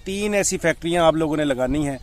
तीन ऐसी फैक्ट्रियां आप लोगों ने लगानी है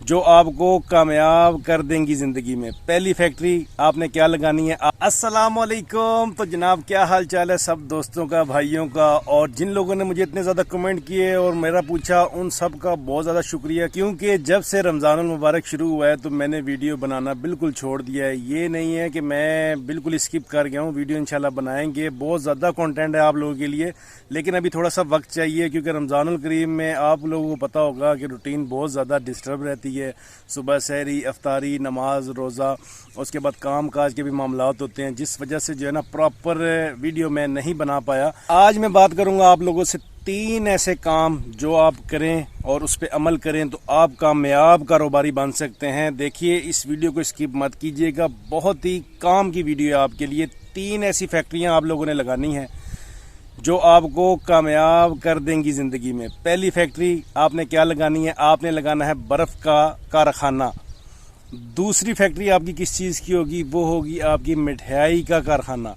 जो आपको कामयाब कर देंगी ज़िंदगी में। पहली फैक्ट्री आपने क्या लगानी है। अस्सलाम वालेकुम। तो जनाब क्या हाल चाल है सब दोस्तों का, भाइयों का, और जिन लोगों ने मुझे इतने ज़्यादा कमेंट किए और मेरा पूछा उन सब का बहुत ज़्यादा शुक्रिया, क्योंकि जब से रमज़ानुल मुबारक शुरू हुआ है तो मैंने वीडियो बनाना बिल्कुल छोड़ दिया है। ये नहीं है कि मैं बिल्कुल स्किप कर गया हूँ, वीडियो इंशाल्लाह बनाएंगे। बहुत ज़्यादा कंटेंट है आप लोगों के लिए, लेकिन अभी थोड़ा सा वक्त चाहिए, क्योंकि रमज़ानुल करीम में आप लोगों को पता होगा कि रूटीन बहुत ज़्यादा डिस्टर्ब रहती है। सुबह सहरी, इफ्तारी, नमाज, रोज़ा, उसके बाद काम काज के भी मामलात होते हैं, जिस वजह से जो है ना प्रॉपर वीडियो मैं नहीं बना पाया। आज मैं बात करूंगा आप लोगों से तीन ऐसे काम जो आप करें और उस पर अमल करें तो आप कामयाब कारोबारी बन सकते हैं। देखिए इस वीडियो को स्किप मत कीजिएगा, बहुत ही काम की वीडियो है आपके लिए। तीन ऐसी फैक्ट्रियां आप लोगों ने लगानी है जो आपको कामयाब कर देंगी ज़िंदगी में। पहली फैक्ट्री आपने क्या लगानी है, आपने लगाना है बर्फ़ का कारखाना। दूसरी फैक्ट्री आपकी किस चीज़ की होगी, वो होगी आपकी मिठाई का कारखाना।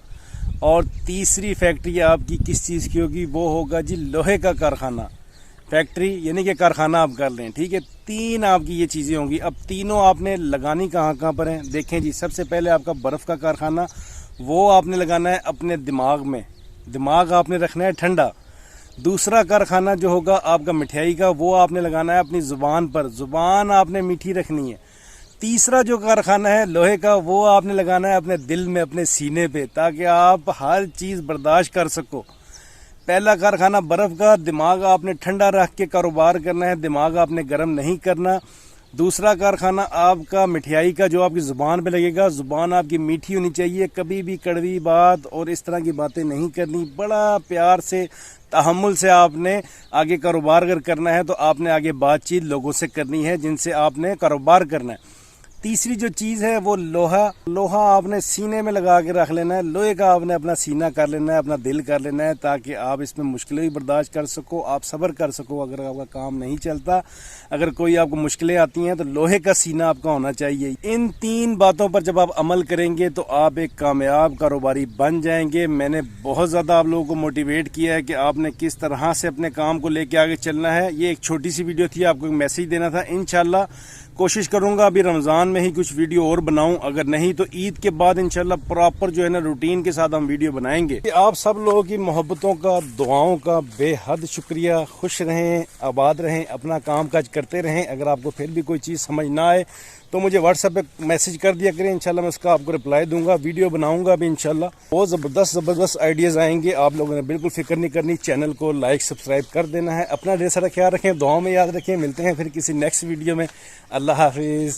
और तीसरी फैक्ट्री आपकी किस चीज़ की होगी, वो होगा जी लोहे का कारखाना। फैक्ट्री यानी कि कारखाना आप कर लें, ठीक है। तीन आपकी ये चीज़ें होंगी। अब तीनों आपने लगानी कहाँ कहाँ पर हैं, देखें जी। सबसे पहले आपका बर्फ़ का कारखाना, वो आपने लगाना है अपने दिमाग में, दिमाग आपने रखना है ठंडा। दूसरा कारखाना जो होगा आपका मिठाई का, वो आपने लगाना है अपनी ज़ुबान पर, ज़ुबान आपने मीठी रखनी है। तीसरा जो कारखाना है लोहे का, वो आपने लगाना है अपने दिल में, अपने सीने पे, ताकि आप हर चीज़ बर्दाश्त कर सको। पहला कारखाना बर्फ़ का, दिमाग आपने ठंडा रख के कारोबार करना है, दिमाग आपने गर्म नहीं करना। दूसरा कारखाना आपका मिठाई का, जो आपकी ज़ुबान पे लगेगा। ज़ुबान आपकी मीठी होनी चाहिए, कभी भी कड़वी बात और इस तरह की बातें नहीं करनी। बड़ा प्यार से, तहम्मुल से आपने आगे कारोबार अगर करना है तो आपने आगे बातचीत लोगों से करनी है जिनसे आपने कारोबार करना है। तीसरी जो चीज़ है वो लोहा आपने सीने में लगा के रख लेना है। लोहे का आपने अपना सीना कर लेना है, अपना दिल कर लेना है, ताकि आप इसमें मुश्किलें भी बर्दाश्त कर सको, आप सब्र कर सको। अगर आपका काम नहीं चलता, अगर कोई आपको मुश्किलें आती हैं, तो लोहे का सीना आपका होना चाहिए। इन तीन बातों पर जब आप अमल करेंगे तो आप एक कामयाब कारोबारी बन जाएंगे। मैंने बहुत ज़्यादा आप लोगों को मोटिवेट किया है कि आपने किस तरह से अपने काम को लेकर आगे चलना है। ये एक छोटी सी वीडियो थी, आपको एक मैसेज देना था। इंशाल्लाह कोशिश करूंगा अभी रमज़ान में ही कुछ वीडियो और बनाऊं, अगर नहीं तो ईद के बाद इंशाल्लाह प्रॉपर जो है ना रूटीन के साथ हम वीडियो बनाएंगे। आप सब लोगों की मोहब्बतों का, दुआओं का बेहद शुक्रिया। खुश रहें, आबाद रहें, अपना काम काज करते रहें। अगर आपको फिर भी कोई चीज़ समझ ना आए तो मुझे व्हाट्सएप पे मैसेज कर दिया करें, इंशाल्लाह मैं उसका आपको रिप्लाई दूंगा, वीडियो बनाऊंगा अभी इंशाल्लाह। बहुत ज़बरदस्त आइडियाज़ आएंगे। आप लोगों ने बिल्कुल फिक्र नहीं करनी, चैनल को लाइक सब्सक्राइब कर देना है। अपना ढेर सारा ख्याल रखें, दुआओं में याद रखें। मिलते हैं फिर किसी नेक्स्ट वीडियो में। अल्लाह हाफिज़।